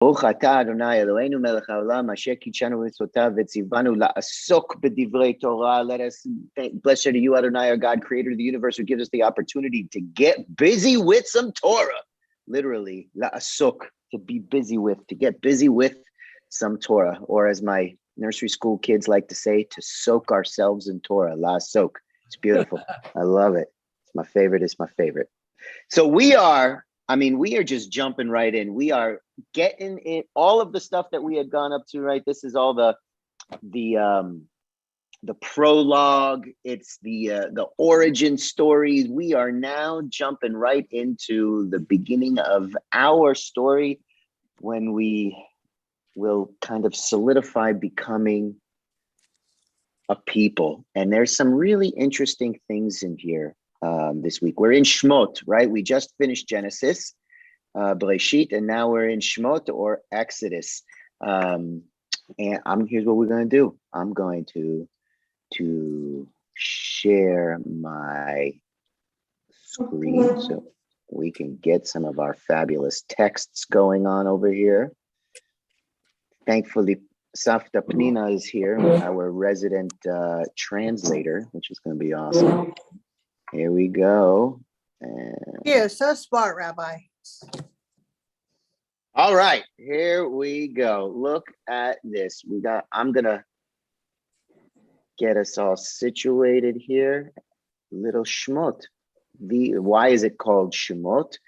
ברוך אתה אדוני אלוהינו מלך העולם אשר קידשנו במצוותיו וציוונו לעסוק בדברי Torah. Let us blessed are you, Adonai, our God, creator of the universe, who gives us the opportunity to get busy with some Torah. Literally, la'asok, to be busy with, to get busy with some Torah, or as my nursery school kids like to say, to soak ourselves in Torah. La'asok. It's beautiful. I love it. It's my favorite. It's my favorite. So we are just jumping right in. We are getting in all of the stuff that we had gone up to, right? This is all the prologue. It's the origin stories. We are now jumping right into the beginning of our story, when we will kind of solidify becoming a people. And there's some really interesting things in here. This week we're in Shemot, right? We just finished Genesis, Bereshit, and now we're in Shemot, or Exodus. And here's what we're going to do. I'm going to share my screen so we can get some of our fabulous texts going on over here. Thankfully, Safta Pnina is here, our resident translator, which is going to be awesome. Here we go. You're so smart, Rabbi. All right, here we go. Look at this. I'm gonna get us all situated here. Little Shemot. Why is it called Shemot?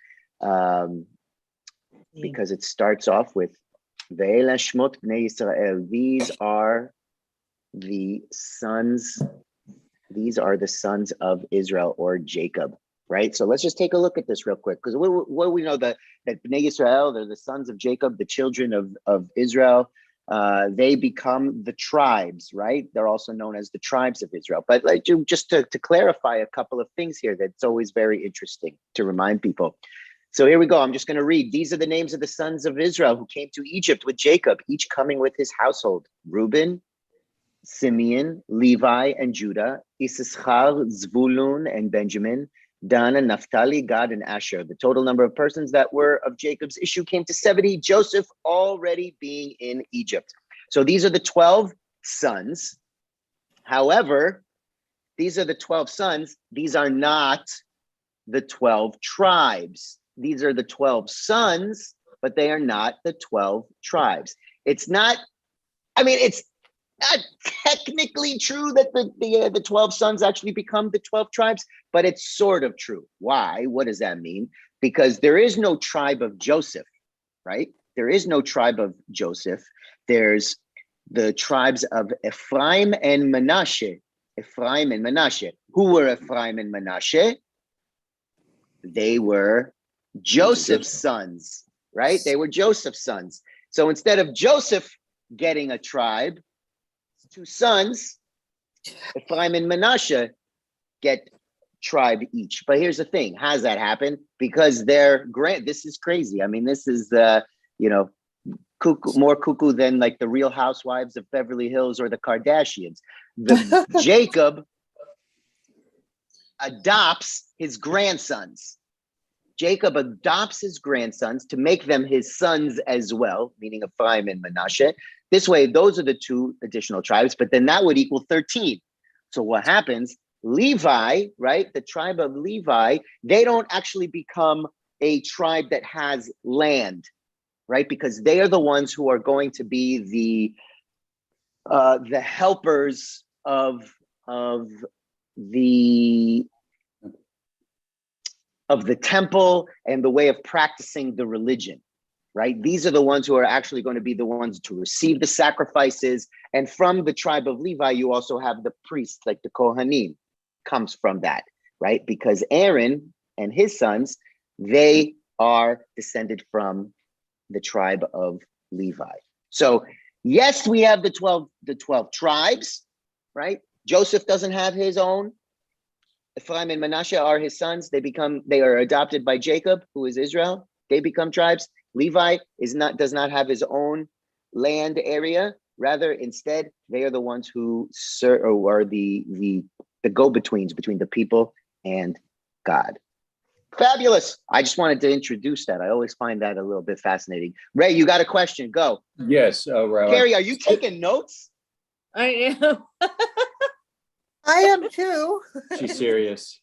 Because it starts off with Ve'ela Shemot Bnei Yisrael. These are the sons of Israel, or Jacob, right? So let's just take a look at this real quick, because what we know that Bnei Yisrael, they're the sons of Jacob, the children of Israel. They become the tribes, right? They're also known as the tribes of Israel. But just to clarify a couple of things here, that's always very interesting to remind people. So here we go. I'm just going to read. These are the names of the sons of Israel who came to Egypt with Jacob, each coming with his household: Reuben, Simeon, Levi, and Judah, Issachar, Zvulun, and Benjamin, Dan, and Naphtali, Gad, and Asher. The total number of persons that were of Jacob's issue came to 70, Joseph already being in Egypt. So these are the 12 sons. However, these are the 12 sons. These are not the 12 tribes. These are the 12 sons, but they are not the 12 tribes. It's not technically true that the 12 sons actually become the 12 tribes, but it's sort of true. Why? What does that mean? Because there is no tribe of Joseph, right? There is no tribe of Joseph. There's the tribes of Ephraim and Manasseh. Ephraim and Manasseh. Who were Ephraim and Manasseh? They were Joseph's sons, right? They were Joseph's sons. So instead of Joseph getting a tribe, two sons, Ephraim and Manasseh, get tribe each. But here's the thing: how does that happen? Because they're this is crazy. I mean, this is more cuckoo than like the Real Housewives of Beverly Hills or the Kardashians. Jacob adopts his grandsons. Jacob adopts his grandsons to make them his sons as well, meaning Ephraim and Manasseh. This way, those are the two additional tribes, but then that would equal 13. So what happens? Levi, right? The tribe of Levi, they don't actually become a tribe that has land, right? Because they are the ones who are going to be the helpers of the temple and the way of practicing the religion, right? These are the ones who are actually going to be the ones to receive the sacrifices. And from the tribe of Levi, you also have the priests, like the Kohanim, comes from that, right? Because Aaron and his sons, they are descended from the tribe of Levi. So yes, we have the 12 tribes, right? Joseph doesn't have his own. Ephraim and Manasseh are his sons. They are adopted by Jacob, who is Israel. They become tribes. Levi does not have his own land area. Rather, instead, they are the ones who serve, or are the go-betweens between the people and God. Fabulous. I just wanted to introduce that. I always find that a little bit fascinating. Ray, you got a question? Go. Yes, Rabbi. Carrie, are you taking notes? I am. I am too. She's serious.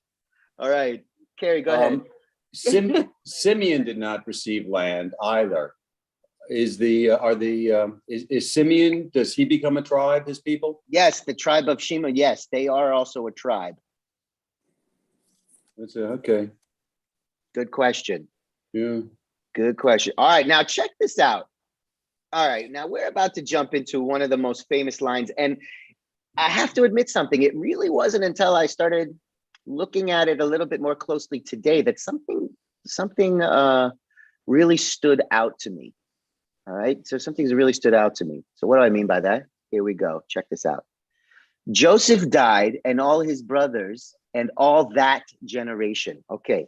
All right. Carrie, go ahead. Simeon did not receive land either. Is Simeon, does he become a tribe, his people? Yes, the tribe of Shemot. Yes, they are also a tribe. Okay. Good question. Yeah. Good question. All right, now check this out. All right, now we're about to jump into one of the most famous lines. And I have to admit something. It really wasn't until I started looking at it a little bit more closely today that something really stood out to me. All right, so something's really stood out to me. So what do I mean by that? Here we go. Check this out. Joseph died and all his brothers and all that generation. Okay,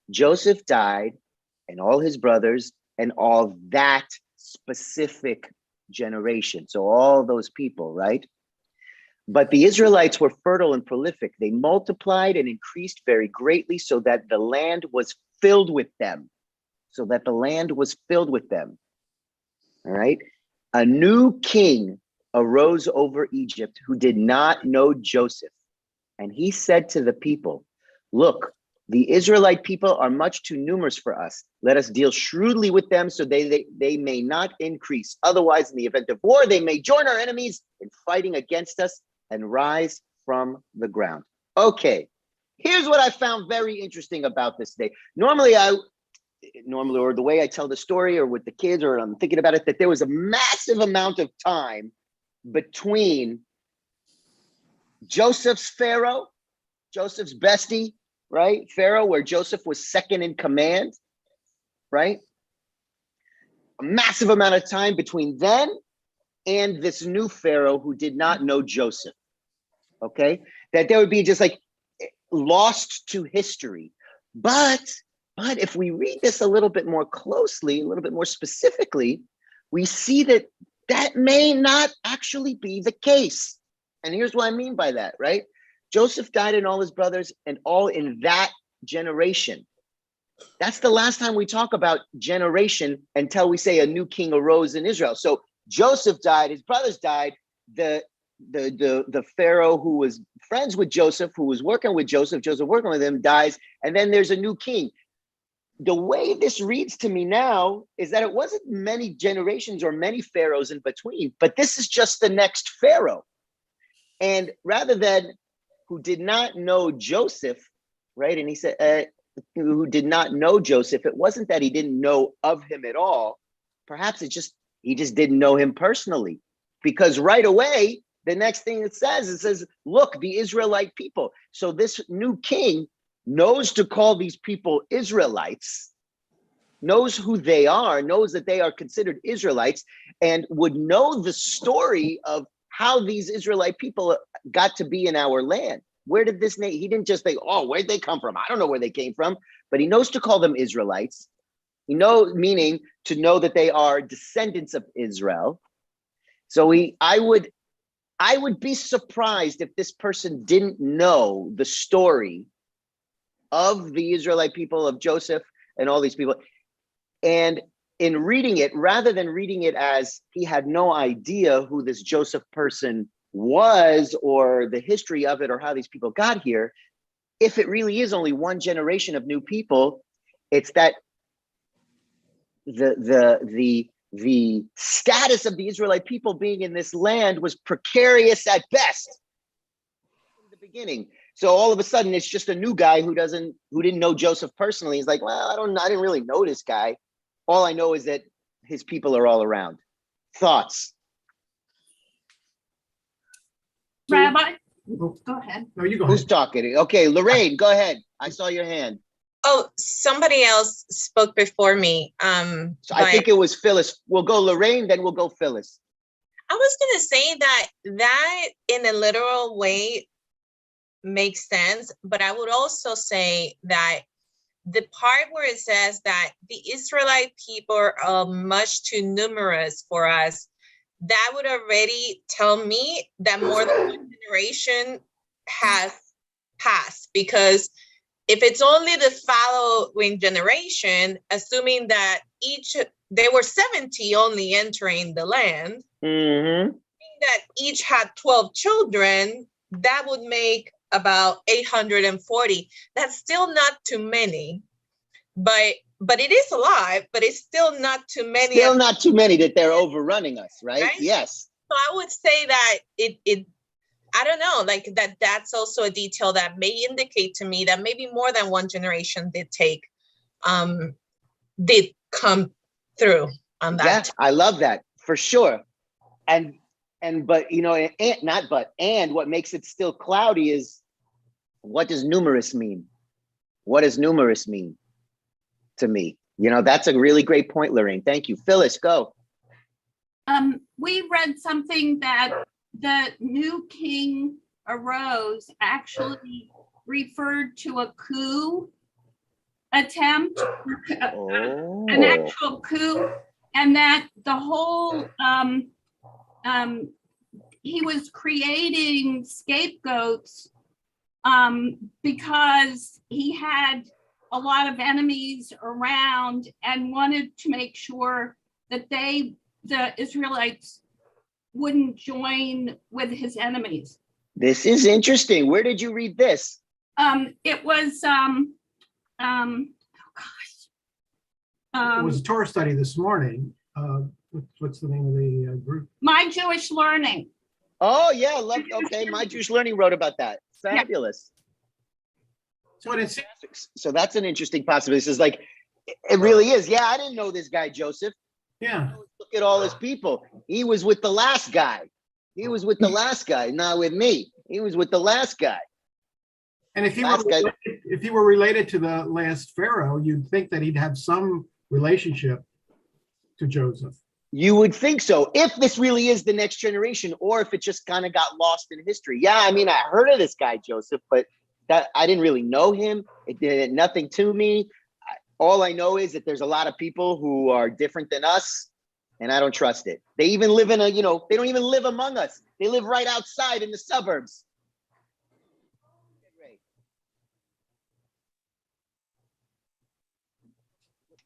Joseph died and all his brothers and all that specific generation. So all those people, right? But the Israelites were fertile and prolific. They multiplied and increased very greatly so that the land was filled with them. So that the land was filled with them. All right. A new king arose over Egypt who did not know Joseph. And he said to the people, look, the Israelite people are much too numerous for us. Let us deal shrewdly with them so they may not increase. Otherwise, in the event of war, they may join our enemies in fighting against us and rise from the ground. Okay, here's what I found very interesting about this day. Normally, or the way I tell the story or with the kids or I'm thinking about it, that there was a massive amount of time between Joseph's Pharaoh, Joseph's bestie, right? Pharaoh, where Joseph was second in command, right? A massive amount of time between then and this new Pharaoh who did not know Joseph, okay? That there would be just like lost to history. But if we read this a little bit more closely, a little bit more specifically, we see that that may not actually be the case. And here's what I mean by that, right? Joseph died and all his brothers and all in that generation. That's the last time we talk about generation until we say a new king arose in Israel. So Joseph died, his brothers died, the Pharaoh who was friends with Joseph, who was working with Joseph working with him, dies, and then there's a new king. The way this reads to me now is that it wasn't many generations or many pharaohs in between, but this is just the next Pharaoh. And rather than who did not know Joseph, right? And he said, who did not know Joseph, it wasn't that he didn't know of him at all. Perhaps he just didn't know him personally. Because right away, the next thing it says, look, the Israelite people. So this new king knows to call these people Israelites, knows who they are, knows that they are considered Israelites, and would know the story of how these Israelite people got to be in our land. Where did this name? He didn't just think, oh, where'd they come from? I don't know where they came from, but he knows to call them Israelites. Meaning to know that they are descendants of Israel. So I would be surprised if this person didn't know the story of the Israelite people, of Joseph and all these people. And in reading it, rather than reading it as he had no idea who this Joseph person was or the history of it or how these people got here, if it really is only one generation of new people, it's that the status of the Israelite people being in this land was precarious at best in the beginning. So all of a sudden, it's just a new guy who didn't know Joseph personally. He's like, well, I didn't really know this guy. All I know is that his people are all around. Thoughts? Rabbi, go ahead. No, you go Who's ahead. talking? Okay, Lorraine, go ahead. I saw your hand. Oh, somebody else spoke before me. So I think it was Phyllis. We'll go Lorraine, then we'll go Phyllis. I was going to say that in a literal way makes sense, but I would also say that the part where it says that the Israelite people are much too numerous for us, that would already tell me that more than one generation has passed, because if it's only the following generation, assuming that there were 70 only entering the land, that each had 12 children, that would make about 840. That's still not too many, but it is a lot, but it's still not too many. Still not too many that they're overrunning us, right? Yes. So I would say that it I don't know, like that's also a detail that may indicate to me that maybe more than one generation did come through on that. Yeah, I love that for sure. And but what makes it still cloudy is, what does numerous mean? What does numerous mean to me? That's a really great point, Lorraine. Thank you. Phyllis, go. We read something that the new king arose actually referred to a coup attempt, an actual coup, and that the whole he was creating scapegoats because he had a lot of enemies around and wanted to make sure that the Israelites wouldn't join with his enemies. This is interesting. Where did you read this? It was It was a Torah study this morning. What's the name of the group? My Jewish Learning. Oh yeah, okay. My Jewish Learning wrote about that. Fabulous. Yeah. So that's an interesting possibility. This is like, it really is. Yeah, I didn't know this guy Joseph. Yeah. Look at all his people. He was with the last guy. Not with me. He was with the last guy. And if he were related to the last Pharaoh, you'd think that he'd have some relationship to Joseph. You would think so, if this really is the next generation, or if it just kind of got lost in history. Yeah, I mean, I heard of this guy Joseph, but that I didn't really know him. It did nothing to me. All I know is that there's a lot of people who are different than us, and I don't trust it. They even live in they don't even live among us. They live right outside in the suburbs.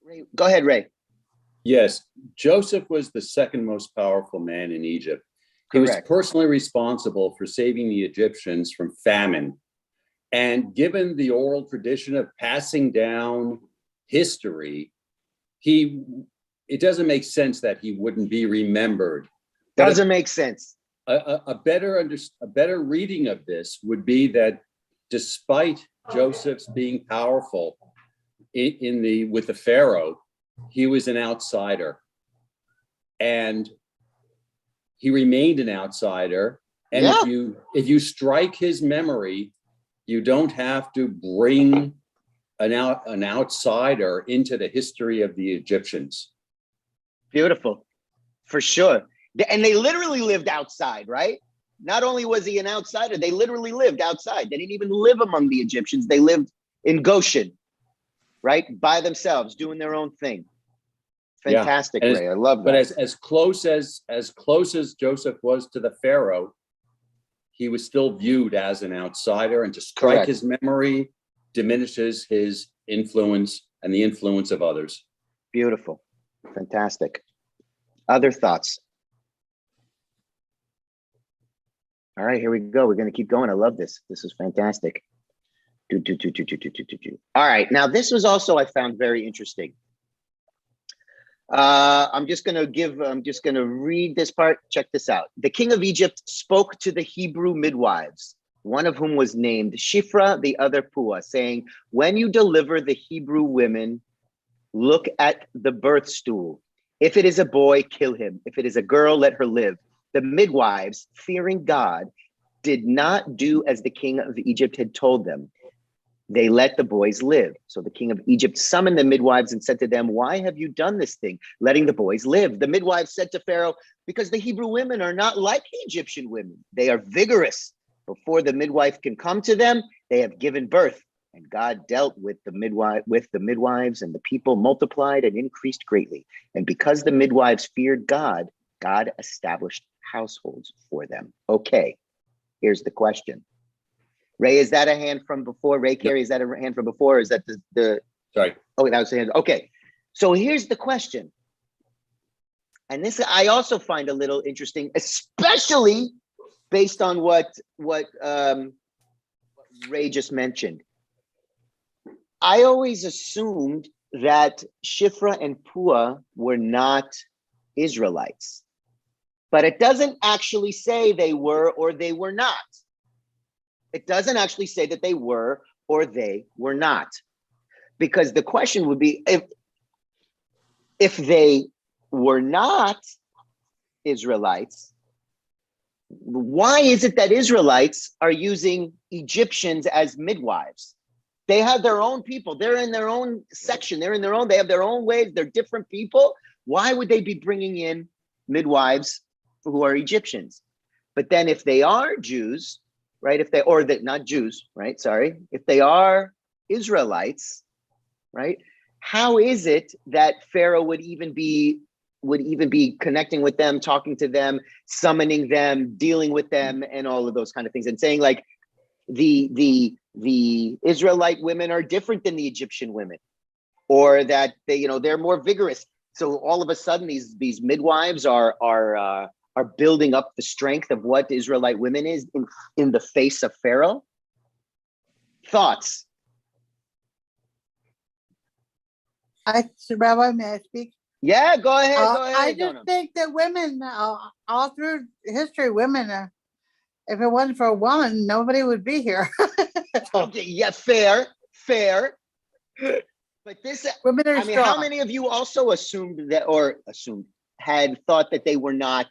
Ray, go ahead, Ray. Yes, Joseph was the second most powerful man in Egypt. He was personally responsible for saving the Egyptians from famine. And given the oral tradition of passing down history, it doesn't make sense that he wouldn't be remembered. Doesn't make sense. A better reading of this would be that despite Joseph's being powerful with the Pharaoh, he was an outsider, and he remained an outsider. And if you strike his memory, you don't have to bring an outsider into the history of the Egyptians. Beautiful, for sure. And they literally lived outside, right? Not only was he an outsider, they literally lived outside. They didn't even live among the Egyptians. They lived in Goshen, right? By themselves, doing their own thing. Fantastic, Ray. I love that. But as close as Joseph was to the Pharaoh, he was still viewed as an outsider, and to strike his memory diminishes his influence and the influence of others. Beautiful. Fantastic. Other thoughts? All right, here we go. We're going to keep going. I love this. This is fantastic. All right. Now, this was also, I found very interesting. I'm just going to read this part. Check this out. The king of Egypt spoke to the Hebrew midwives, one of whom was named Shifra, the other Pua, saying, when you deliver the Hebrew women, look at the birth stool. If it is a boy, kill him. If it is a girl, let her live. The midwives, fearing God, did not do as the king of Egypt had told them. They let the boys live. So the king of Egypt summoned the midwives and said to them, why have you done this thing, letting the boys live? The midwives said to Pharaoh, because the Hebrew women are not like the Egyptian women. They are vigorous. Before the midwife can come to them, they have given birth. And God dealt with the midwives, and the people multiplied and increased greatly. And because the midwives feared God, God established households for them. Okay, here's the question. Ray, is that a hand from before? Ray Carey, is that a hand from before? Or is that the Sorry. Oh, that was the hand. Okay. So here's the question. And this I also find a little interesting, especially based on what Ray just mentioned. I always assumed that Shifra and Pua were not Israelites, but it doesn't actually say they were or they were not. It doesn't actually say that they were or they were not, because the question would be, if they were not Israelites, why is it that Israelites are using Egyptians as midwives? They have their own people. They're in their own section. They have their own ways. They're different people. Why would they be bringing in midwives who are Egyptians? But then if they are Jews, right? If they are Israelites, right? How is it that Pharaoh would even be connecting with them, talking to them, summoning them, dealing with them, and all of those kind of things, and saying like the Israelite women are different than the Egyptian women, or that they're more vigorous. So all of a sudden these midwives are building up the strength of what Israelite women is in the face of Pharaoh. Thoughts? Rabbi, may I speak? Yeah, go ahead. I just think that women, all through history, women, if it wasn't for a woman, nobody would be here. Okay, yeah, fair. But this, Women are strong. how many of you also had thought that they were not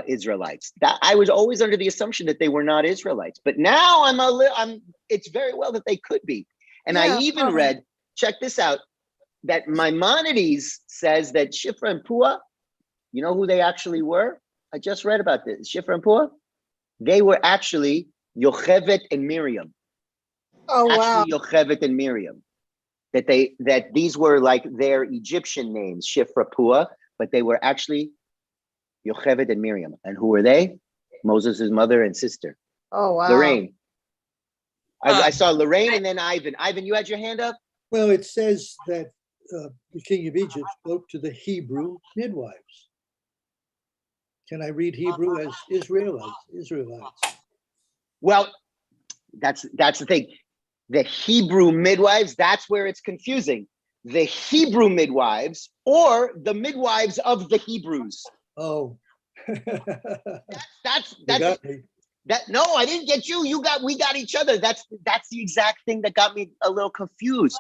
Israelites? That I was always under the assumption that they were not Israelites, but now it's very well that they could be. And I even read, check this out, that Maimonides says that Shifra and Pua, you know who they actually were? I just read about this. Shifra and Pua, they were actually Yocheved and Miriam. Oh, wow. Actually Yocheved and Miriam. That these were like their Egyptian names, Shifra, Pua, but they were actually Yocheved and Miriam. And who were they? Moses' mother and sister. Oh, wow. Lorraine. I saw Lorraine and then Ivan. Ivan, you had your hand up? Well, it says that the king of Egypt spoke to the Hebrew midwives. Can I read Hebrew as Israelites? Well, that's the thing. The Hebrew midwives, that's where it's confusing. The Hebrew midwives or the midwives of the Hebrews. Oh. That's got me. No, I didn't get you. We got each other. That's the exact thing that got me a little confused.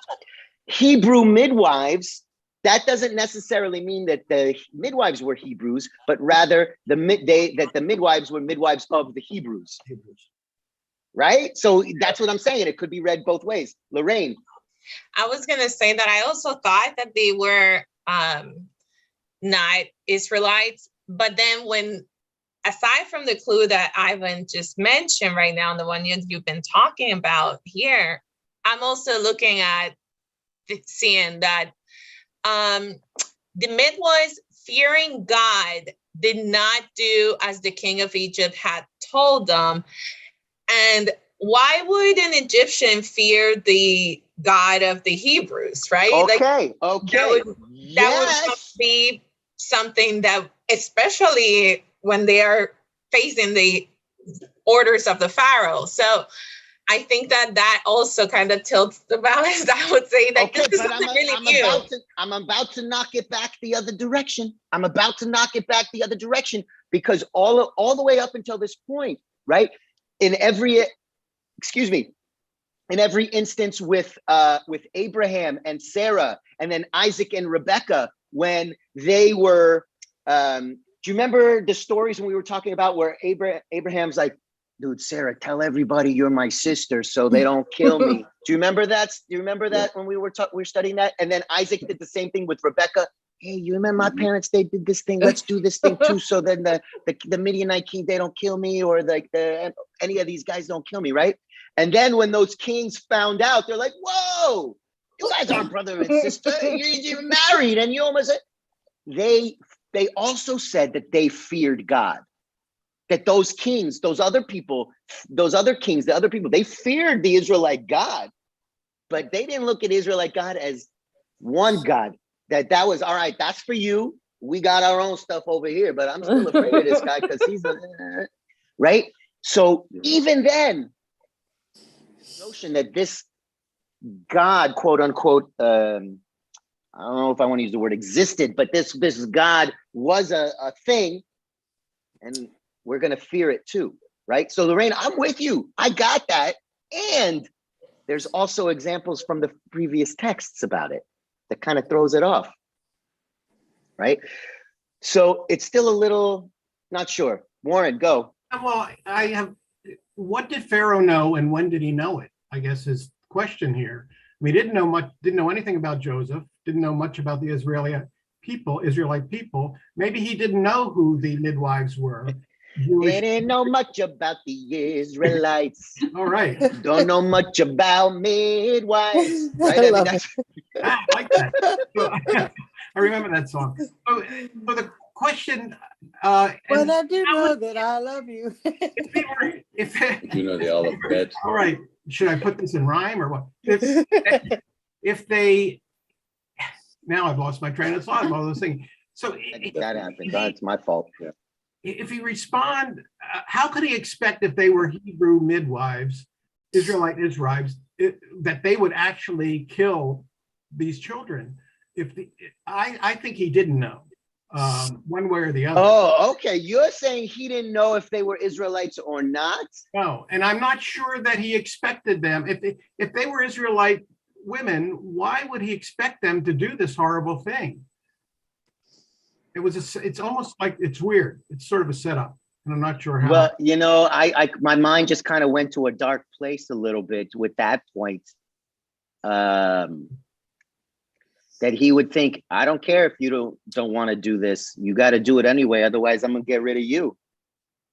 Hebrew midwives, that doesn't necessarily mean that the midwives were Hebrews, but rather that the midwives were midwives of the Hebrews. Right? So that's what I'm saying. It could be read both ways. Lorraine. I was going to say that I also thought that they were not Israelites, but then aside from the clue that Ivan just mentioned right now, and the one you've been talking about here, I'm also looking at seeing that the midwives, fearing God, did not do as the king of Egypt had told them. And why would an Egyptian fear the God of the Hebrews, right? Okay. That would be something that, especially when they are facing the orders of the Pharaoh. So I think that also kind of tilts the balance. I would say that this is something really new. I'm about to knock it back the other direction. Because all the way up until this point, right? In every instance with Abraham and Sarah, and then Isaac and Rebecca, when they were, do you remember the stories when we were talking about where Abraham's like, dude, Sarah, tell everybody you're my sister so they don't kill me. Do you remember that? When we were studying that? And then Isaac did the same thing with Rebecca. Hey, you remember my parents, they did this thing, let's do this thing too, so then the Midianite king, they don't kill me, or any of these guys don't kill me, right? And then when those kings found out, they're like, whoa, you guys aren't brother and sister, you're married, and you almost, they also said that they feared God. that those kings, those other kings, the other people, they feared the Israelite God, but they didn't look at Israelite God as one God. That was, all right, that's for you. We got our own stuff over here, but I'm still afraid of this guy because he's right. So even then, the notion that this God, quote unquote, I don't know if I want to use the word existed, but this God was a thing, and we're going to fear it too, right? So Lorraine, I'm with you. I got that. And there's also examples from the previous texts about it that kind of throws it off, right? So it's still a little, not sure. Warren, go. Well, what did Pharaoh know and when did he know it? I guess is the question here. We didn't know anything about Joseph, didn't know much about the Israelite people. Maybe he didn't know who the midwives were. They didn't know much about the Israelites. All right. Don't know much about midwives. Right? I like that. I remember that song. So the question. Well, I do know that I love you. You know the alphabet. All right. Should I put this in rhyme or what? If they. Now I've lost my train of thought about those things. So that happened. That's my fault. Yeah. If he respond, how could he expect if they were Hebrew midwives, Israelite midwives, that they would actually kill these children? I think he didn't know one way or the other. Oh, okay. You're saying he didn't know if they were Israelites or not? No, and I'm not sure that he expected them. If they were Israelite women, why would he expect them to do this horrible thing? It's almost like it's weird. It's sort of a setup, and I'm not sure how. Well, you know, my mind just kind of went to a dark place a little bit with that point. That he would think, I don't care if you don't want to do this. You got to do it anyway. Otherwise, I'm gonna get rid of you.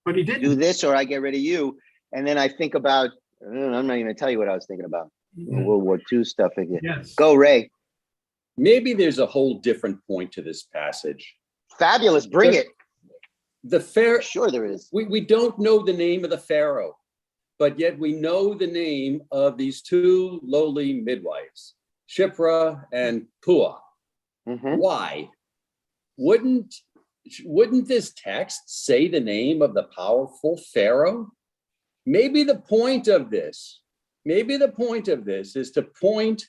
But he didn't do this, or I get rid of you. And then I think about. I'm not even gonna tell you what I was thinking about. World War II stuff again. Yes. Go, Ray. Maybe there's a whole different point to this passage. Fabulous. Bring it. The Pharaoh. Sure there is. We don't know the name of the Pharaoh, but yet we know the name of these two lowly midwives, Shiphrah and Puah. Mm-hmm. Why? Wouldn't this text say the name of the powerful Pharaoh? Maybe the point of this is to point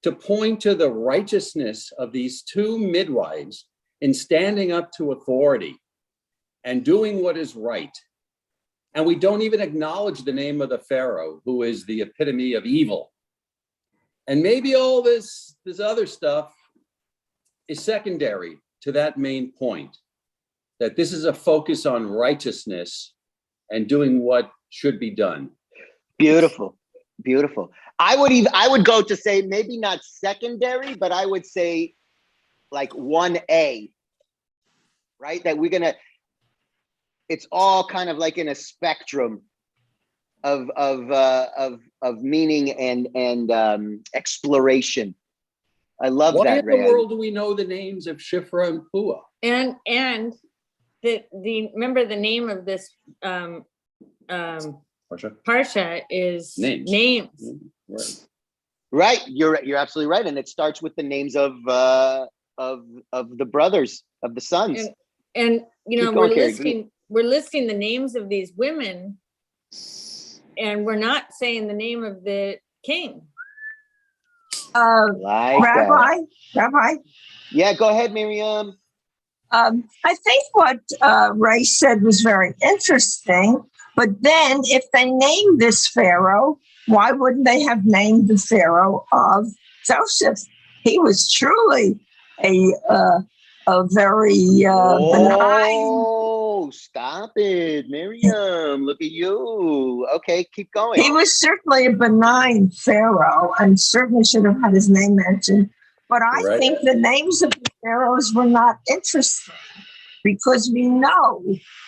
to the righteousness of these two midwives in standing up to authority and doing what is right. And we don't even acknowledge the name of the Pharaoh, who is the epitome of evil. And maybe all this other stuff is secondary to that main point, that this is a focus on righteousness and doing what should be done. Beautiful. Beautiful. I would go to say maybe not secondary, but I would say like 1A, right? That it's all kind of like in a spectrum of meaning and exploration. I love that. Why in the world do we know the names of Shiphrah and Puah? And the remember the name of this Parshat is names. Right. You're absolutely right. And it starts with the names of the brothers, of the sons. And you know, we're listing the names of these women, and we're not saying the name of the king. Rabbi. Yeah, go ahead, Miriam. I think what Ray said was very interesting. But then if they named this Pharaoh, why wouldn't they have named the Pharaoh of Joseph? He was truly a very benign. Oh, stop it, Miriam. Look at you. Okay, keep going. He was certainly a benign Pharaoh and certainly should have had his name mentioned. But I think the names of the pharaohs were not interesting, because we know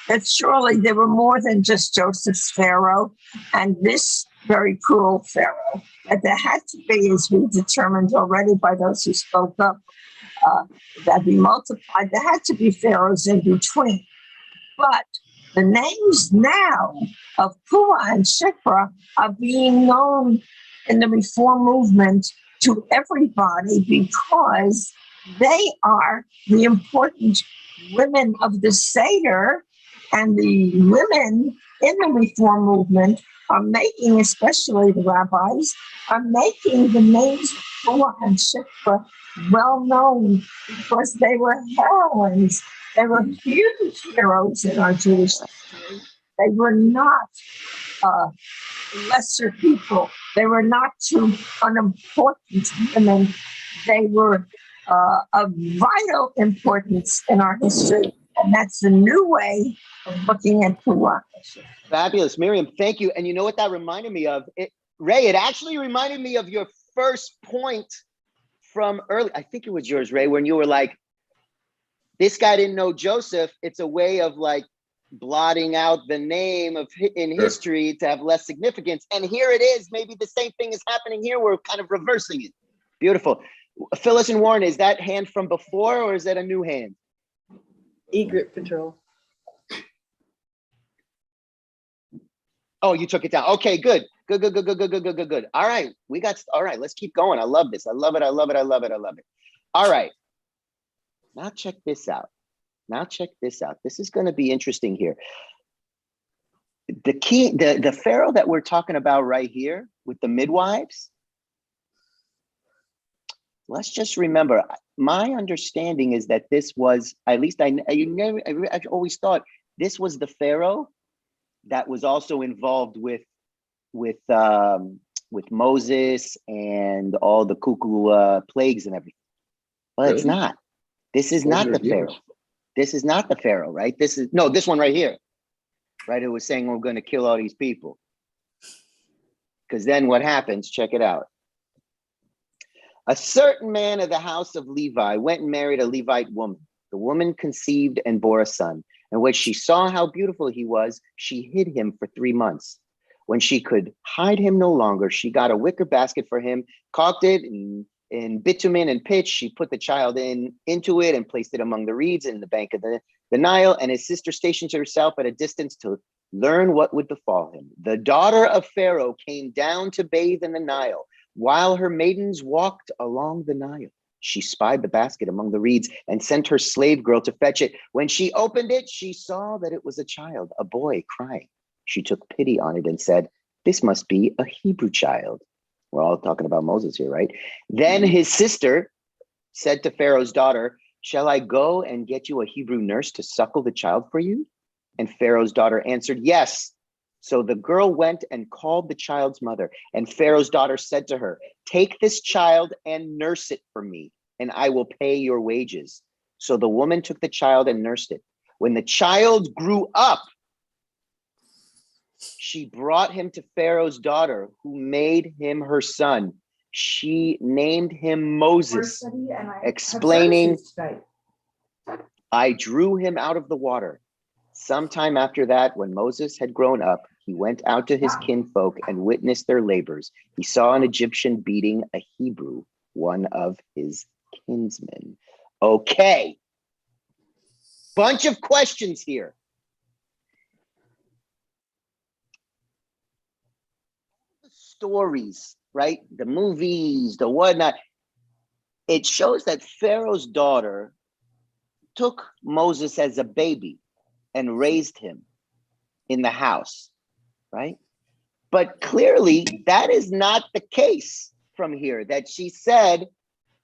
that surely there were more than just Joseph's Pharaoh and this very cruel Pharaoh. That there had to be, as we determined already by those who spoke up, that we multiplied. There had to be pharaohs in between. But The names now of Puah and Shiphrah are being known in the Reform movement to everybody because they are the important women of the Seder, and the women in the Reform movement are making, especially the rabbis, are making the names of Puah and Shiphrah well known because they were heroines. They were huge heroes in our Jewish history. They were not lesser people. They were not too unimportant women. They were of vital importance in our history. And that's the new way of looking at Puah. Fabulous, Miriam. Thank you. And you know what that reminded me of? Ray, it actually reminded me of your first point from early. I think it was yours, Ray, when you were like, this guy didn't know Joseph. It's a way of like blotting out the name of in history to have less significance. And here it is. Maybe the same thing is happening here. We're kind of reversing it. Beautiful. Phyllis and Warren, is that hand from before or is that a new hand? Egret Patrol. Oh, you took it down. Okay, good. Good. All right. All right, let's keep going. I love this. I love it. All right. Now check this out. This is going to be interesting here. The Pharaoh that we're talking about right here with the midwives, let's just remember, my understanding is that this was, at least I always thought this was the Pharaoh that was also involved with Moses and all the cuckoo plagues and everything. Well, it's not. This is not the Pharaoh. This is not the Pharaoh, right? This one right here, right? It was saying we're going to kill all these people. Because then what happens? Check it out. A certain man of the house of Levi went and married a Levite woman. The woman conceived and bore a son. And when she saw how beautiful he was, she hid him for 3 months. When she could hide him no longer, she got a wicker basket for him, caulked it in bitumen and pitch. She put the child into it and placed it among the reeds in the bank of the Nile. And his sister stationed herself at a distance to learn what would befall him. The daughter of Pharaoh came down to bathe in the Nile. While her maidens walked along the Nile, she spied the basket among the reeds and sent her slave girl to fetch it. When she opened it, she saw that it was a child, a boy, crying. She took pity on it and said, "This must be a Hebrew child." We're all talking about Moses here, right? Then his sister said to Pharaoh's daughter, "Shall I go and get you a Hebrew nurse to suckle the child for you?" And Pharaoh's daughter answered, "Yes." So the girl went and called the child's mother, and Pharaoh's daughter said to her, "Take this child and nurse it for me, and I will pay your wages." So the woman took the child and nursed it. When the child grew up, she brought him to Pharaoh's daughter, who made him her son. She named him Moses, explaining, "I drew him out of the water." Sometime after that, when Moses had grown up, he went out to his kinfolk and witnessed their labors. He saw an Egyptian beating a Hebrew, one of his kinsmen. Okay. Bunch of questions here. The stories, right? The movies, the whatnot. It shows that Pharaoh's daughter took Moses as a baby and raised him in the house, right? But clearly that is not the case from here, that she said,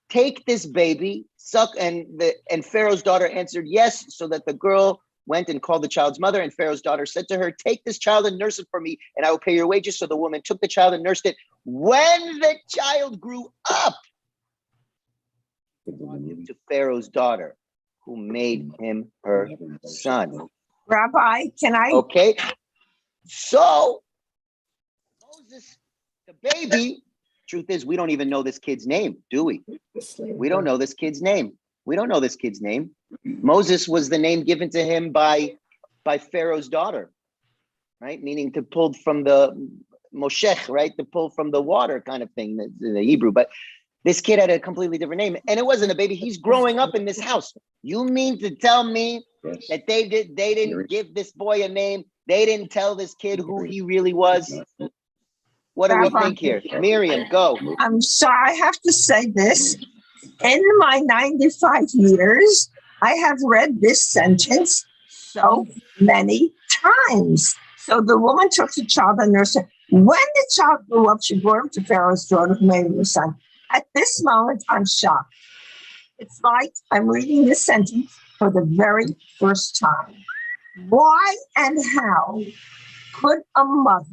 "Take this baby, suck," and Pharaoh's daughter answered yes, so that the girl went and called the child's mother, and Pharaoh's daughter said to her, "Take this child and nurse it for me, and I will pay your wages." So the woman took the child and nursed it. When the child grew up, she brought him to Pharaoh's daughter, who made him her son. Rabbi, can I? Okay. So Moses, the baby, truth is, we don't even know this kid's name, do we? We don't know this kid's name. Moses was the name given to him by Pharaoh's daughter, right? Meaning to pull from the moshech, right? To pull from the water kind of thing, the Hebrew. But This kid had a completely different name, and it wasn't a baby. He's growing up in this house. You mean to tell me that they didn't give this boy a name? They didn't tell this kid who he really was? What do we think here? Miriam, go. I'm sorry, I have to say this. In my 95 years, I have read this sentence so many times. So the woman took the child and nursed him. When the child grew up, she brought him to Pharaoh's daughter, who made him her son. At this moment, I'm shocked. It's like I'm reading this sentence for the very first time. Why and how could a mother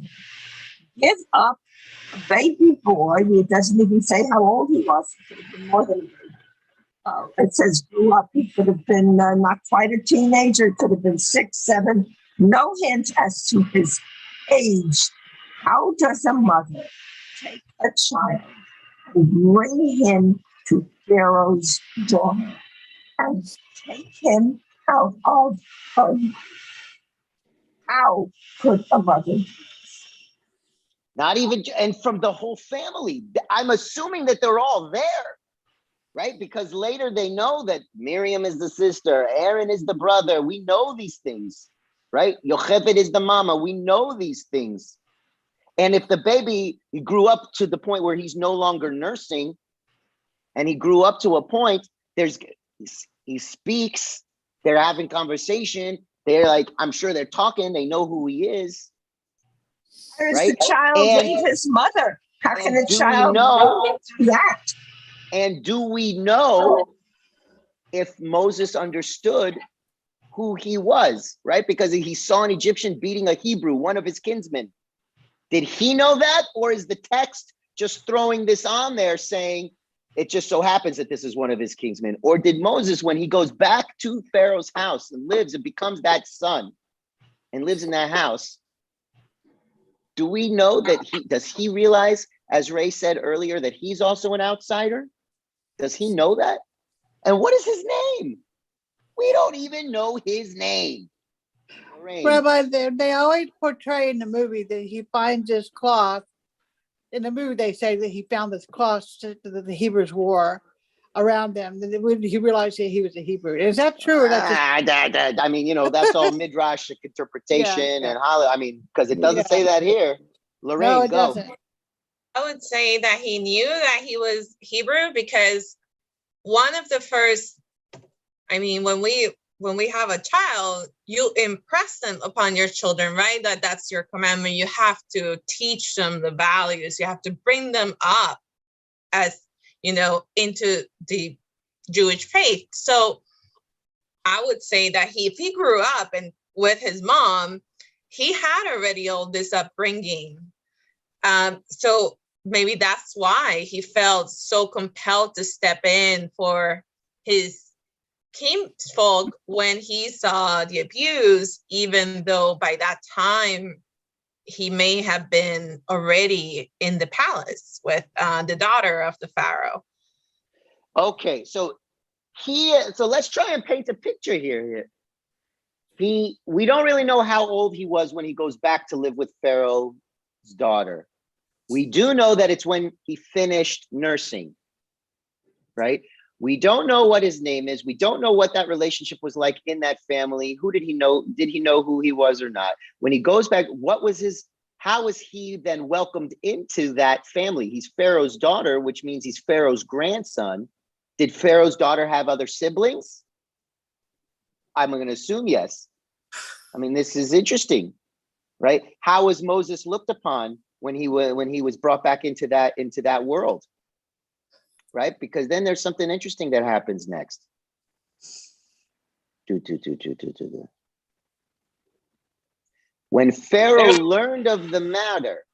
give up a baby boy? It doesn't even say how old he was. It could have been more than a baby. It says grew up. He could have been not quite a teenager. It could have been 6, 7. No hint as to his age. How does a mother take a child and bring him to Pharaoh's daughter and take him out of her life? How could a mother do this? Not even, and from the whole family. I'm assuming that they're all there, right? Because later they know that Miriam is the sister, Aaron is the brother. We know these things, right? Yocheved is the mama. We know these things. And if the baby he grew up to the point where he's no longer nursing, and he grew up to a point, he speaks, they're having conversation, they're like, I'm sure they're talking, they know who he is. Where's right? the child leave his mother? How can a child go through that? And do we know if Moses understood who he was, right? Because he saw an Egyptian beating a Hebrew, one of his kinsmen. Did he know that? Or is the text just throwing this on there saying, it just so happens that this is one of his kinsmen? Or did Moses, when he goes back to Pharaoh's house and lives and becomes that son and lives in that house, do we know that does he realize, as Ray said earlier, that he's also an outsider? Does he know that? And what is his name? We don't even know his name. Lorraine. Rabbi, they always portray in the movie that he finds this cloth. In the movie, they say that he found this cloth that the Hebrews wore around them. When he realized that he was a Hebrew. Is that true? Or that's just... I mean, that's all midrash interpretation and holla. I mean, because it doesn't say that here. Lorraine, no, it go. doesn't. I would say that he knew that he was Hebrew because one of the first, I mean, when we have a child, you impress them upon your children, right? That's your commandment. You have to teach them the values. You have to bring them up as, into the Jewish faith. So I would say that if he grew up and with his mom, he had already all this upbringing. So maybe that's why he felt so compelled to step in for his kinsfolk when he saw the abuse, even though by that time he may have been already in the palace with the daughter of the Pharaoh. Okay, so let's try and paint a picture here. We don't really know how old he was when he goes back to live with Pharaoh's daughter. We do know that it's when he finished nursing, right? We don't know what his name is. We don't know what that relationship was like in that family. Who did he know? Did he know who he was or not? When he goes back, how was he then welcomed into that family? He's Pharaoh's daughter, which means he's Pharaoh's grandson. Did Pharaoh's daughter have other siblings? I'm going to assume yes. I mean, this is interesting, right? How was Moses looked upon when he was brought back into that world? Right? Because then there's something interesting that happens next. When Pharaoh learned of the matter,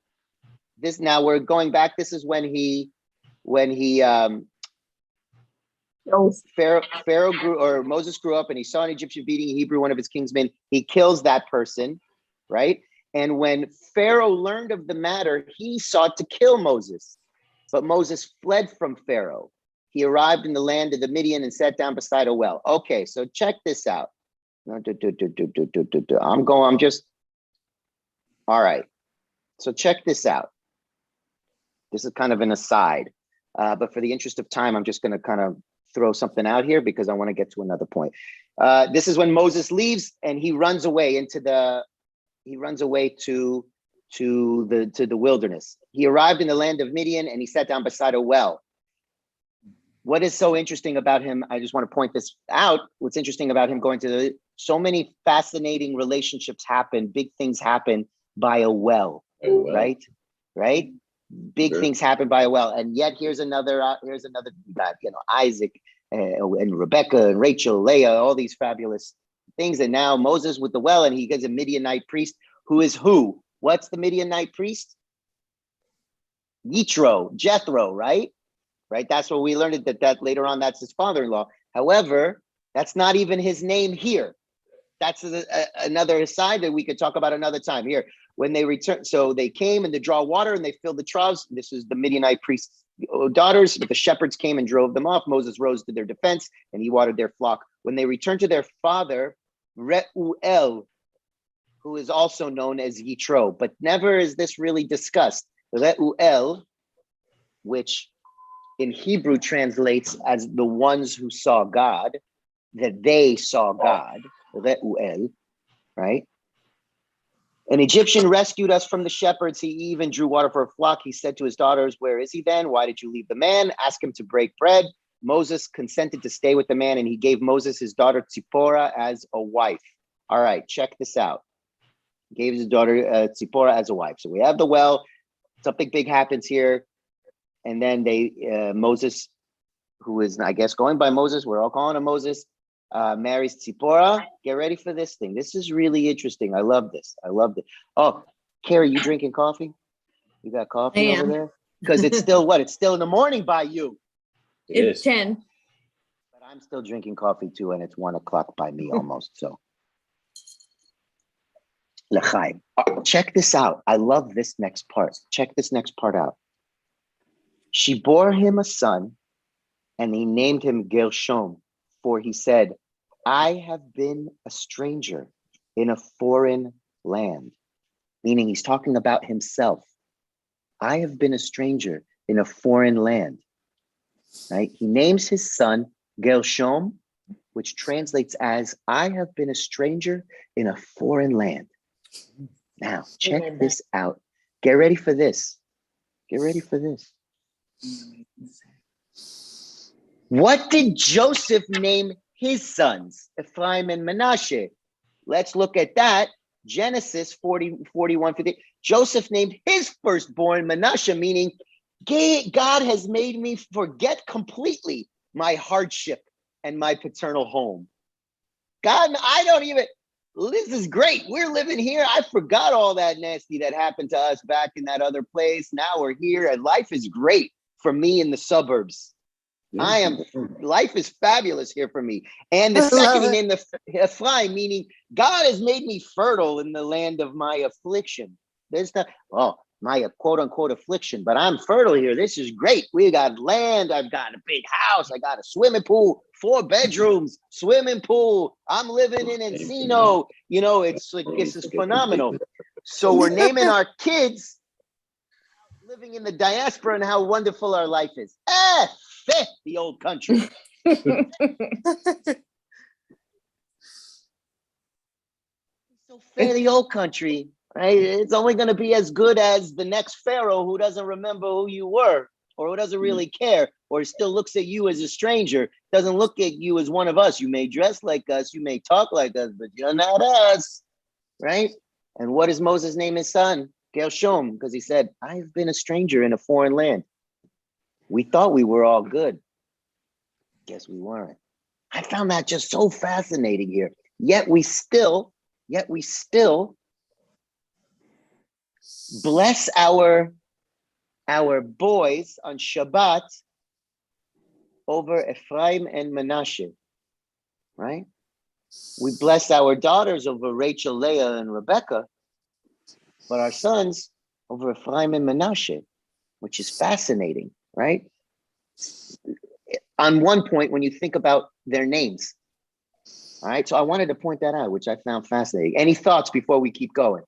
now we're going back. This is when Pharaoh grew, or Moses grew up and he saw an Egyptian beating a Hebrew, one of his kinsmen. He kills that person, right? And when Pharaoh learned of the matter, he sought to kill Moses. But Moses fled from Pharaoh. He arrived in the land of the Midian and sat down beside a well. Okay, so check this out. All right. So check this out. This is kind of an aside. But for the interest of time, I'm just going to kind of throw something out here because I want to get to another point. This is when Moses leaves and he runs away to the wilderness. He arrived in the land of Midian and he sat down beside a well. What is so interesting about him? I just want to point this out. What's interesting about him going to so many fascinating relationships happen, big things happen by a well, right? Big things happen by a well. And yet here's another, Isaac and Rebecca and Rachel, Leah, all these fabulous things. And now Moses with the well, and he gets a Midianite priest who is who? What's the Midianite priest? Jethro, right? That's what we learned that later on, that's his father-in-law. However, that's not even his name here. That's another aside that we could talk about another time. Here, when they returned, so they came and they draw water and they filled the troughs. This is the Midianite priest's daughters, but the shepherds came and drove them off. Moses rose to their defense and he watered their flock. When they returned to their father, Reuel, who is also known as Yitro, but never is this really discussed. Reuel, which in Hebrew translates as the ones who saw God, that they saw God, Reuel, right? An Egyptian rescued us from the shepherds. He even drew water for a flock. He said to his daughters, where is he then? Why did you leave the man? Ask him to break bread. Moses consented to stay with the man, and he gave Moses his daughter Tzipporah as a wife. All right, check this out. He gave his daughter Tzipporah as a wife. So we have the well. Something big happens here. And then Moses, who is, I guess, going by Moses, we're all calling him Moses, marries Tzipporah. Get ready for this thing. This is really interesting. I love this. I loved it. Oh, Carrie, you drinking coffee? You got coffee over there? Because it's still what? It's still in the morning by you. It's 10. But I'm still drinking coffee too, and it's 1 o'clock by me almost. So, L'chaim. Check this out. I love this next part. Check this next part out. She bore him a son, and he named him Gershom, for he said, I have been a stranger in a foreign land. Meaning he's talking about himself. I have been a stranger in a foreign land. Right? He names his son Gershom, which translates as I have been a stranger in a foreign land. Now, check this out. Get ready for this. Get ready for this. What did Joseph name his sons, Ephraim and Manasseh? Let's look at that. Genesis 41:50. Joseph named his firstborn Manasseh, meaning God has made me forget completely my hardship and my paternal home. God, this is great. We're living here. I forgot all that nasty that happened to us back in that other place. Now we're here and life is great for me in the suburbs. Life is fabulous here for me. And the second he named the Ephraim, meaning God has made me fertile in the land of my affliction. There's my quote unquote affliction, but I'm fertile here. This is great. We got land. I've got a big house. I got a swimming pool, 4 bedrooms, swimming pool. I'm living in Encino. It's like, this is phenomenal. So we're naming our kids living in the diaspora and how wonderful our life is. The old country. So fair, the old country, right? It's only going to be as good as the next pharaoh who doesn't remember who you were, or who doesn't really care, or still looks at you as a stranger, doesn't look at you as one of us. You may dress like us, you may talk like us, but you're not us, right? And what does Moses name his son? Gershom, because he said, I've been a stranger in a foreign land. We thought we were all good. Guess we weren't. I found that just so fascinating here. Yet we still bless our boys on Shabbat over Ephraim and Manasseh, right? We bless our daughters over Rachel, Leah, and Rebecca, but our sons over Ephraim and Manasseh, which is fascinating, right? On one point, when you think about their names, all right? So I wanted to point that out, which I found fascinating. Any thoughts before we keep going?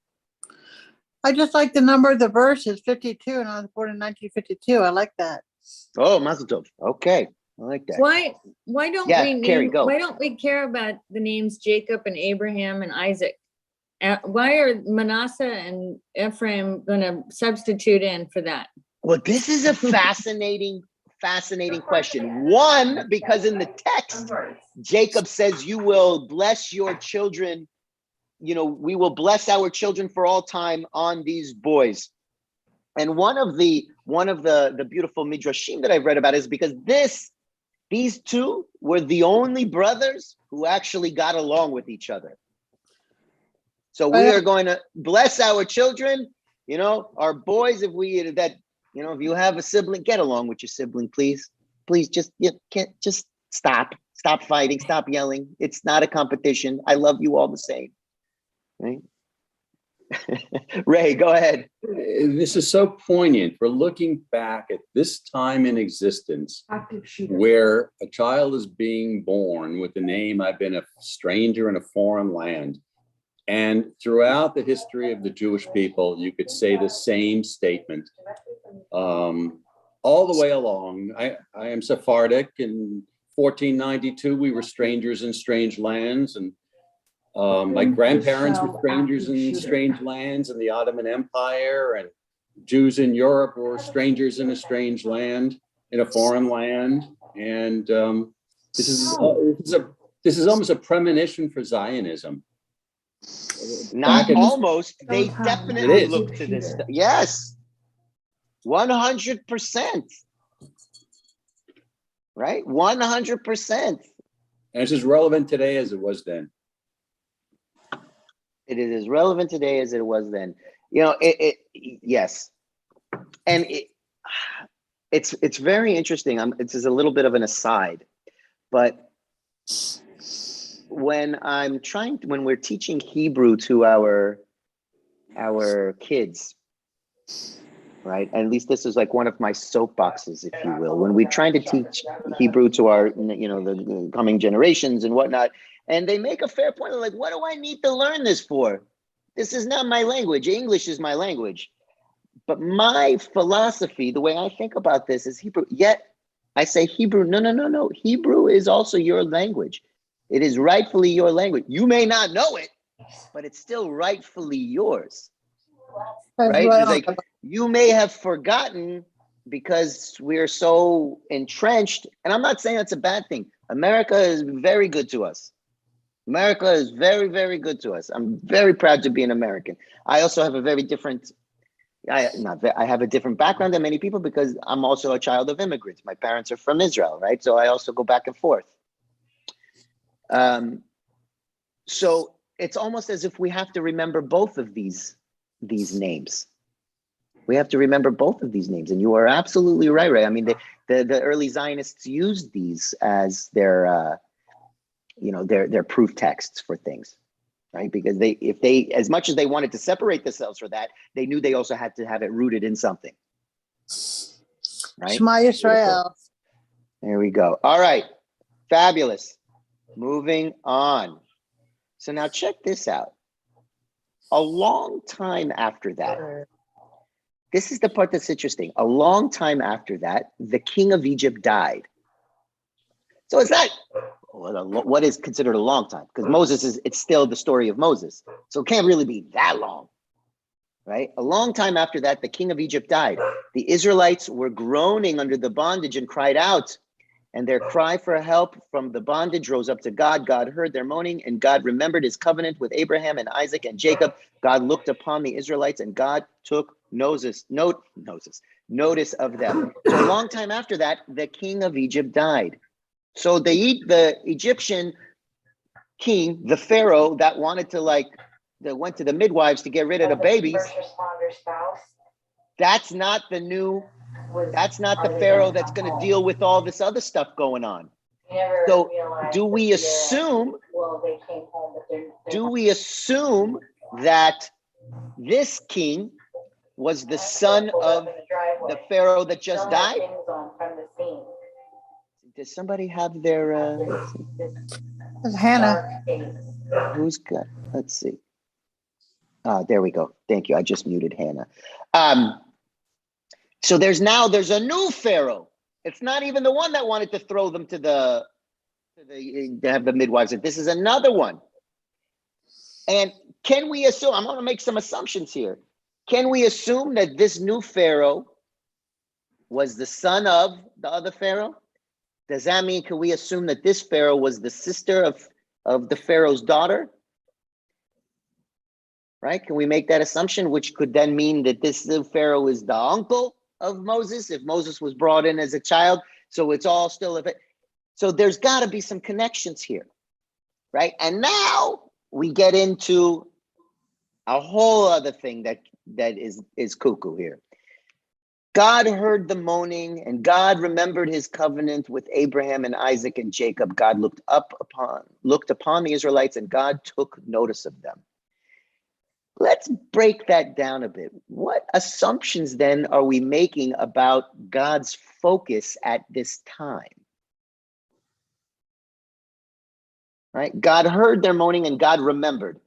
I just like the number of the verses, 52, and I was born in 1952. I like that. Oh, Mazel Tov. Okay, I like that. Why don't Yeah, we name, Carrie, go. why don't we care about the names Jacob and Abraham and Isaac? Why are Manasseh and Ephraim going to substitute in for that? Well, this is a fascinating question. One, because in the text, Jacob says, you will bless your children. You know, we will bless our children for all time on these boys. And one of the beautiful midrashim that I've read about is because these two were the only brothers who actually got along with each other. So we are going to bless our children, you know, our boys. If you have a sibling, get along with your sibling, please. Please just stop fighting, stop yelling. It's not a competition. I love you all the same. Right? Ray, go ahead. This is so poignant. We're looking back at this time in existence where a child is being born with the name, I've been a stranger in a foreign land. And throughout the history of the Jewish people, you could say the same statement. All the way along, I am Sephardic. In 1492, we were strangers in strange lands. And my grandparents were strangers in strange lands in the Ottoman Empire, and Jews in Europe were strangers in a strange land, in a foreign land. And this is almost a premonition for Zionism. Not almost, they definitely look to this. Yes, 100%. Right, 100%. And it's as relevant today as it was then. It is as relevant today as it was then. You know, yes. And it's very interesting. It's just a little bit of an aside, but when we're teaching Hebrew to our kids, right? At least this is like one of my soapboxes, if you will. When we're trying to teach Hebrew to our, the coming generations and whatnot, and they make a fair point. They're like, what do I need to learn this for? This is not my language. English is my language. But my philosophy, the way I think about this is Hebrew. Yet I say Hebrew. No. Hebrew is also your language. It is rightfully your language. You may not know it, but it's still rightfully yours. Right? It's like you may have forgotten because we're so entrenched. And I'm not saying that's a bad thing. America is very good to us. America is very, very good to us. I'm very proud to be an American. I also have a very different, I have a different background than many people because I'm also a child of immigrants. My parents are from Israel, right? So I also go back and forth. So it's almost as if we have to remember both of these names. We have to remember both of these names. And you are absolutely right, Ray. I mean, the early Zionists used these as their proof texts for things, right? Because if they, as much as they wanted to separate themselves from that, they knew they also had to have it rooted in something, right? Shema Yisrael. There we go. All right, fabulous. Moving on. So now check this out. A long time after that, this is the part that's interesting. A long time after that, the king of Egypt died. So it's not what is considered a long time, because it's still the story of Moses. So it can't really be that long, right? A long time after that, the king of Egypt died. The Israelites were groaning under the bondage and cried out, and their cry for help from the bondage rose up to God. God heard their moaning, and God remembered his covenant with Abraham and Isaac and Jacob. God looked upon the Israelites, and God took notice of them. So a long time after that, the king of Egypt died. So the Egyptian king, the Pharaoh that went to the midwives to get rid of the babies, that's not the Pharaoh that's going to deal with all this other stuff going on. So do we assume that this king was the son of the Pharaoh that just died? Does somebody have their It's Hannah. Who's got? Let's see. There we go. Thank you. I just muted Hannah. So there's a new Pharaoh It's not even the one that wanted to throw them to have the midwives. This is another one. And can we assume, I'm going to make some assumptions here. Can we assume that this new Pharaoh was the son of the other Pharaoh? Does that mean, can we assume that this Pharaoh was the sister of the Pharaoh's daughter? Right? Can we make that assumption, which could then mean that this Pharaoh is the uncle of Moses, if Moses was brought in as a child? So it's all still, so there's got to be some connections here, right? And now we get into a whole other thing that is cuckoo here. God heard the moaning, and God remembered his covenant with Abraham and Isaac and Jacob. God looked upon the Israelites, and God took notice of them. Let's break that down a bit. What assumptions then are we making about God's focus at this time? Right? God heard their moaning and God remembered.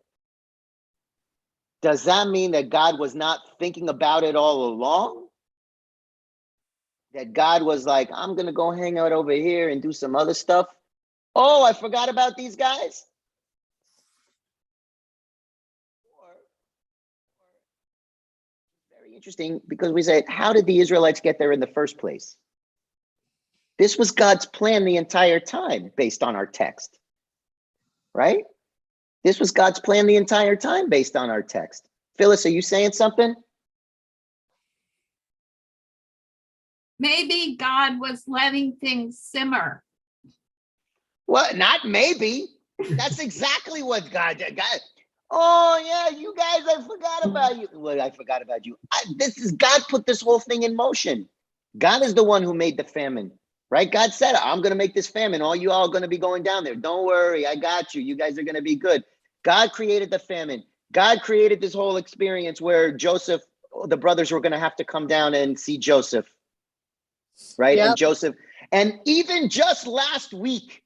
Does that mean that God was not thinking about it all along? That God was like, I'm going to go hang out over here and do some other stuff? Oh, I forgot about these guys? Very interesting, because we say, how did the Israelites get there in the first place? This was God's plan the entire time based on our text, right? This was God's plan the entire time based on our text. Phyllis, are you saying something? Maybe God was letting things simmer. Well, not maybe. That's exactly what God did. Oh, yeah, you guys, I forgot about you. Well, I forgot about you. God put this whole thing in motion. God is the one who made the famine, right? God said, I'm going to make this famine. All you all are going to be going down there. Don't worry. I got you. You guys are going to be good. God created the famine. God created this whole experience where Joseph, the brothers were going to have to come down and see Joseph, right? Yep. And Joseph, and even just last week,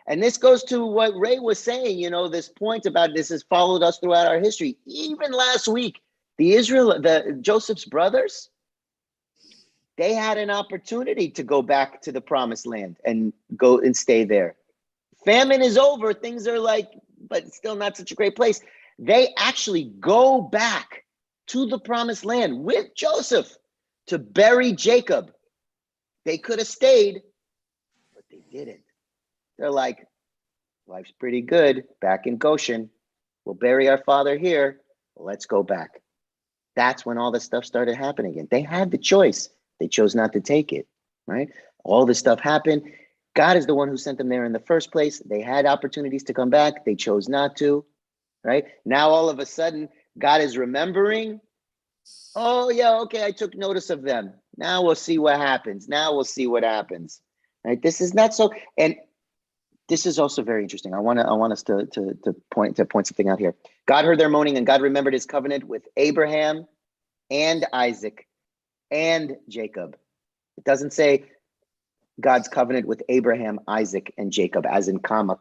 and this goes to what Ray was saying, you know, this point about this has followed us throughout our history. Even last week, Joseph's brothers, they had an opportunity to go back to the promised land and go and stay there. Famine is over. Things are like, but still not such a great place. They actually go back to the promised land with Joseph to bury Jacob. They could have stayed, but they didn't. They're like, life's pretty good back in Goshen. We'll bury our father here. Let's go back. That's when all this stuff started happening again. They had the choice. They chose not to take it, right? All this stuff happened. God is the one who sent them there in the first place. They had opportunities to come back. They chose not to, right? Now, all of a sudden, God is remembering. Oh, yeah, okay, I took notice of them. Now we'll see what happens. Right? This is not so, and this is also very interesting. I want us to point something out here. God heard their moaning, and God remembered his covenant with Abraham and Isaac and Jacob. It doesn't say God's covenant with Abraham, Isaac, and Jacob, as in comma,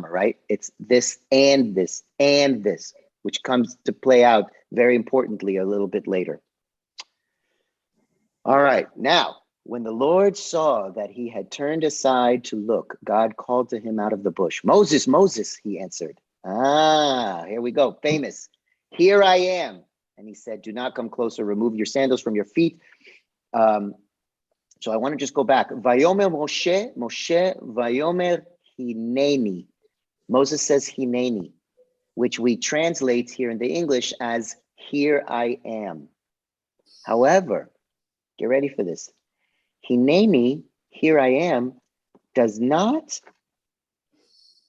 right? It's this, which comes to play out very importantly a little bit later. All right, now, when the Lord saw that he had turned aside to look, God called to him out of the bush. Moses, Moses, he answered. Here we go, famous. Here I am. And he said, do not come closer, remove your sandals from your feet. So I want to just go back. Vayomer Moshe, Vayomer Hineni. Moses says Hineni, which we translate here in the English as here I am. However, get ready for this. Hineni, here I am, does not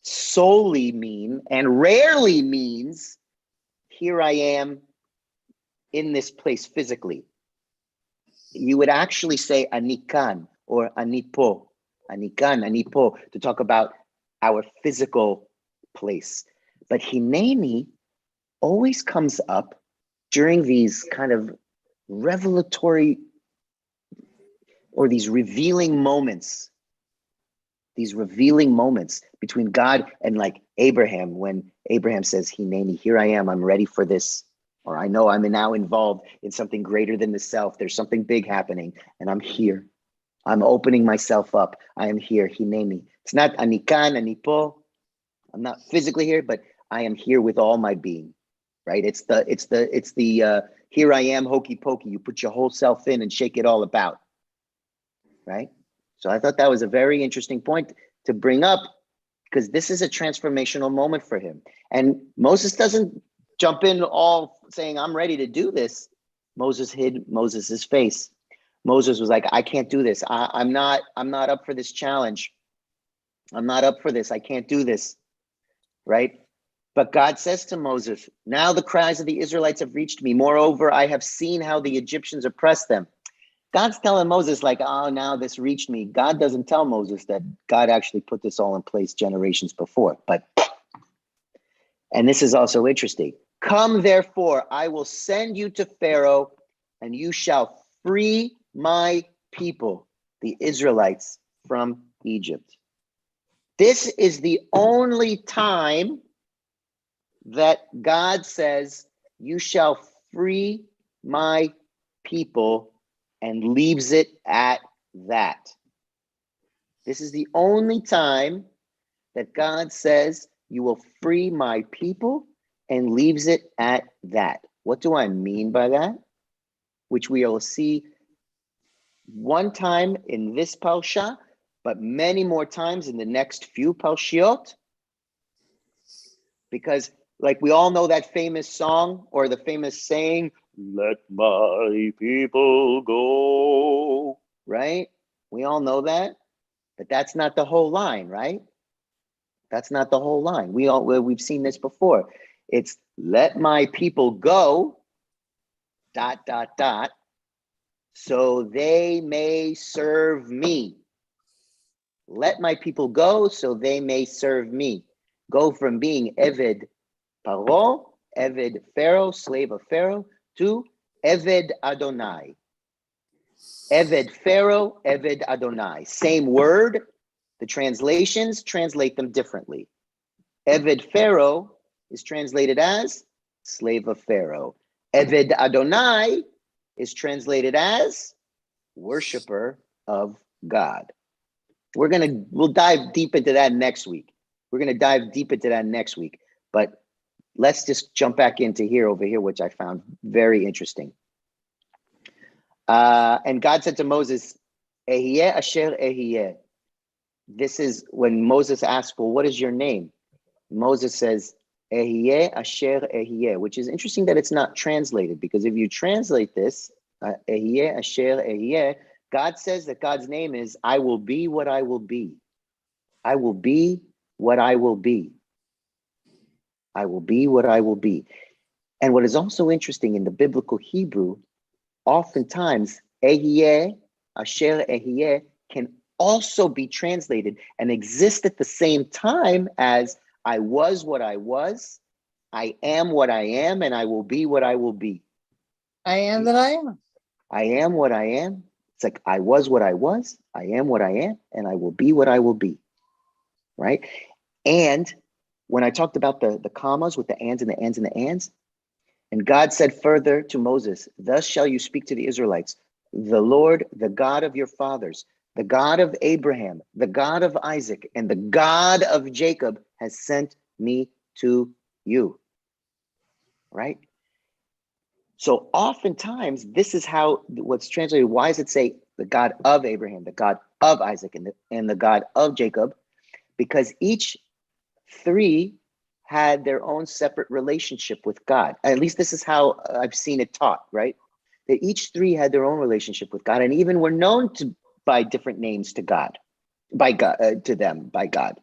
solely mean and rarely means here I am in this place physically. You would actually say anikan or anipo, anikan, anipo, to talk about our physical place. But hineni always comes up during these kind of revelatory or these revealing moments between God and like Abraham, when Abraham says, Hineni, here I am, I'm ready for this or I know I'm now involved in something greater than the self. There's something big happening, and I'm here. I'm opening myself up. I am here. Hineni. It's not anikan, anipo. I'm not physically here, but I am here with all my being. Right? It's the here I am, hokey pokey. You put your whole self in and shake it all about. Right? So I thought that was a very interesting point to bring up, because this is a transformational moment for him. And Moses doesn't jump in all saying, I'm ready to do this. Moses hid Moses's face. Moses was like, I can't do this. I'm not up for this challenge. I'm not up for this. I can't do this. Right? But God says to Moses, now the cries of the Israelites have reached me. Moreover, I have seen how the Egyptians oppressed them. God's telling Moses, like, oh, now this reached me. God doesn't tell Moses that God actually put this all in place generations before. And this is also interesting. Come, therefore, I will send you to Pharaoh, and you shall free my people, the Israelites, from Egypt. This is the only time that God says, you shall free my people, and leaves it at that. This is the only time that God says, you will free my people, and leaves it at that. What do I mean by that? Which we will see one time in this Parsha, but many more times in the next few Parshiot. Because like we all know that famous song or the famous saying, let my people go, right? We all know that, but that's not the whole line, right? That's not the whole line. We've seen this before. It's let my people go, ... so they may serve me. Let my people go so they may serve me. Go from being Eved Paro, Eved Pharaoh, slave of Pharaoh, to Eved Adonai. Eved Pharaoh, Eved Adonai. Same word. The translations translate them differently. Eved Pharaoh is translated as slave of Pharaoh. Eved Adonai is translated as worshiper of God. We'll dive deep into that next week. We're going to dive deep into that next week. But let's just jump back into over here, which I found very interesting. And God said to Moses, Ehyeh asher ehyeh. This is when Moses asked, well, what is your name? Moses says, Ehyeh asher ehyeh, which is interesting that it's not translated, because if you translate this, Ehyeh asher ehyeh, God says that God's name is, I will be what I will be. I will be what I will be. I will be what I will be. And what is also interesting in the biblical Hebrew, oftentimes, Ehyeh, asher ehyeh, can also be translated and exist at the same time as I was what I was, I am what I am, and I will be what I will be. I am that I am. I am what I am. It's like I was what I was, I am what I am, and I will be what I will be. Right? And when I talked about the commas with the ands and the ands and the ands, and God said further to Moses, thus shall you speak to the Israelites, the Lord, the God of your fathers, the God of Abraham, the God of Isaac, and the God of Jacob has sent me to you. Right? So oftentimes, this is how what's translated. Why does it say the God of Abraham, the God of Isaac, and the God of Jacob? Because each three had their own separate relationship with God. At least this is how I've seen it taught, right? That each three had their own relationship with God, and even were known by different names to God, by God, to them, by God,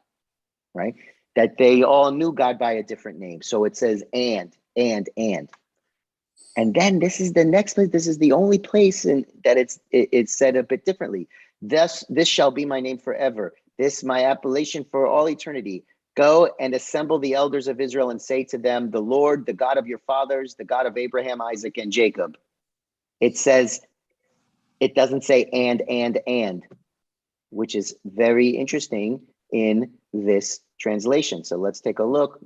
right? That they all knew God by a different name. So it says and. And then this is the next place. This is the only place that it's said a bit differently. This shall be my name forever. This my appellation for all eternity. Go and assemble the elders of Israel and say to them, the Lord, the God of your fathers, the God of Abraham, Isaac, and Jacob. It says, it doesn't say and, which is very interesting in this translation. So let's take a look.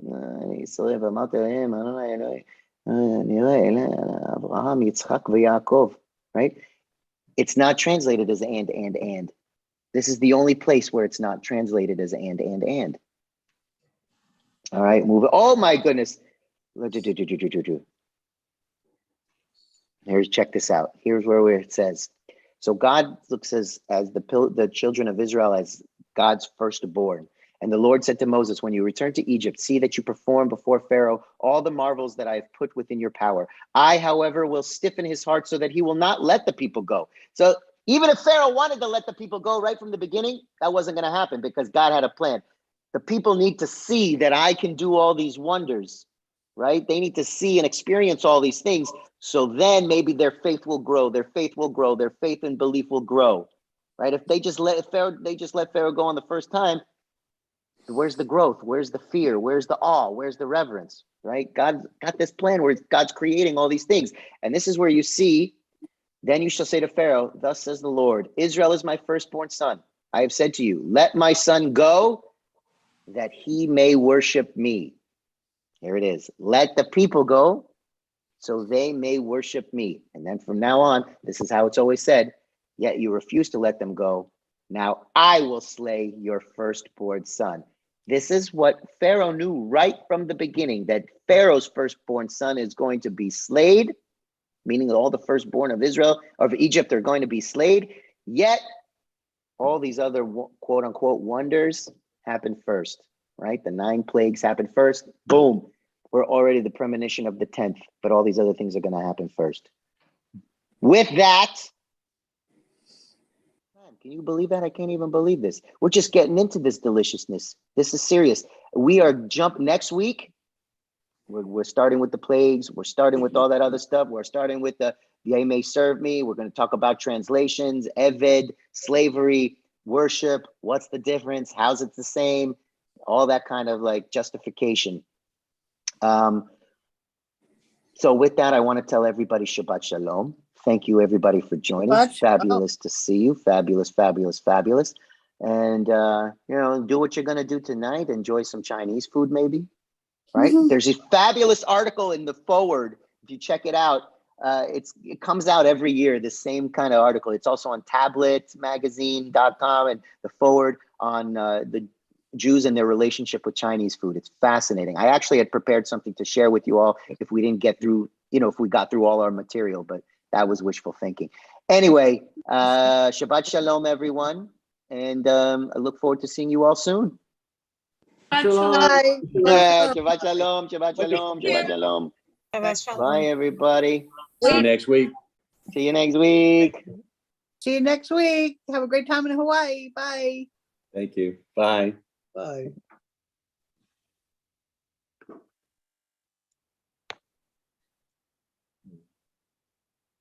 Abraham, Yitzchak, v'Yaakov, right? It's not translated as and. This is the only place where it's not translated as and. All right, move it. Oh my goodness. Check this out. Here's where it says, so God looks as the children of Israel as God's firstborn. And the Lord said to Moses, when you return to Egypt, see that you perform before Pharaoh all the marvels that I have put within your power. I, however, will stiffen his heart so that he will not let the people go. So even if Pharaoh wanted to let the people go right from the beginning, that wasn't going to happen because God had a plan. The people need to see that I can do all these wonders, right? They need to see and experience all these things. So then maybe their faith will grow. Their faith will grow. Their faith and belief will grow, right? If they just let Pharaoh go on the first time, where's the growth? Where's the fear? Where's the awe? Where's the reverence, right? God got this plan where God's creating all these things. And this is where you see, then you shall say to Pharaoh, thus says the Lord, Israel is my firstborn son. I have said to you, let my son go that he may worship me. Here it is. Let the people go so they may worship me. And then from now on, this is how it's always said, yet you refuse to let them go. Now I will slay your firstborn son. This is what Pharaoh knew right from the beginning, that Pharaoh's firstborn son is going to be slayed, meaning all the firstborn of Israel, of Egypt, are going to be slayed. Yet all these other quote unquote wonders happen first, right? The 9 plagues happen first. Boom. We're already the premonition of the 10th, but all these other things are going to happen first. With that, man, can you believe that? I can't even believe this. We're just getting into this deliciousness. This is serious. We are next week. We're starting with the plagues. We're starting with all that other stuff. We're starting with the "Ye may serve me." We're going to talk about translations, Eved, slavery, worship. What's the difference? How's it the same? All that kind of like justification. So with that, I want to tell everybody Shabbat Shalom. Thank you, everybody, for joining. Shabbat shalom. Fabulous to see you. Fabulous, fabulous, fabulous. And, do what you're going to do tonight. Enjoy some Chinese food, maybe. Right? Mhm. There's a fabulous article in the forward. If you check it out, it comes out every year, the same kind of article. It's also on tabletmagazine.com and the forward on the Jews and their relationship with Chinese food. It's fascinating. I actually had prepared something to share with you all if we didn't get through, if we got through all our material, but that was wishful thinking. Anyway, Shabbat Shalom, everyone. And I look forward to seeing you all soon. Shalom. Bye. Shabbat Shalom, Shabbat Shalom, Shabbat Shalom. Bye, everybody. See you next week. See you next week. See you next week. Have a great time in Hawaii. Bye. Thank you. Bye. Bye.